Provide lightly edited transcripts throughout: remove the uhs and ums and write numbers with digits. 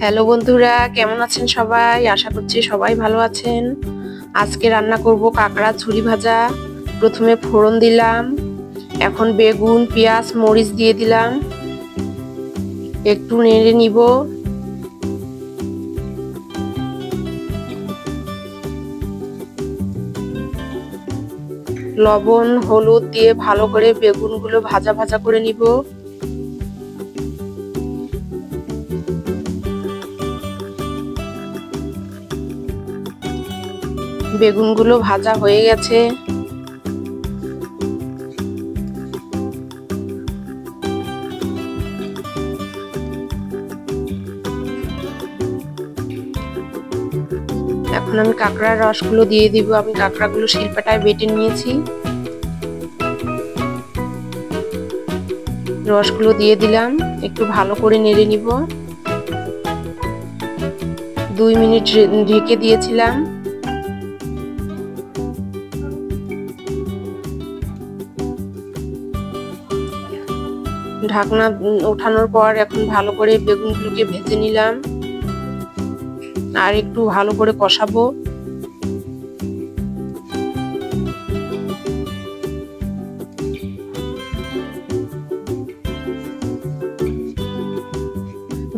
Hello বন্ধুরা, কেমন আছেন সবাই? আশা করছি সবাই ভালো আছেন। আজকে রান্না করব কাঁকড়া ঝুরি ভাজা। প্রথমে ফোড়ন দিলাম, এখন বেগুন, পেঁয়াজ, মরিচ দিয়ে দিলাম। একটু নেড়ে নিব। লবণ, হলুদ দিয়ে ভালো করে বেগুনগুলো ভাজা ভাজা করে নিব। বেগুনগুলো ভাজা হয়ে গেছে। এখন আমি কাঁকড়ার রসগুলো দিয়ে দিব। আমি কাঁকড়াগুলো শিলপাটায় বেটে নিয়েছি। রসগুলো দিয়ে দিলাম, একটু ভালো করে নেড়ে নিব। 2 মিনিট ঢেকে দিয়েছিলাম। ঢাকনা ওঠানোর পর এখন ভালো করে বেগুনগুলোকে ভেজে নিলাম আর একটু ভালো করে কষাবো।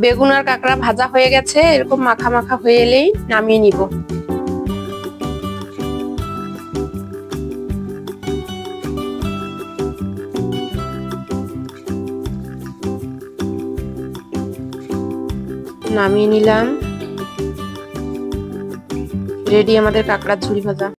বেগুন আর কাঁকড়া ভাজা হয়ে গেছে। এরকম মাখা মাখা হয়ে এলেই নামিয়ে নিব। নামিয়ে নিলাম। রেডি আমাদের কাঁকড়ার ঝুরি ভাজা।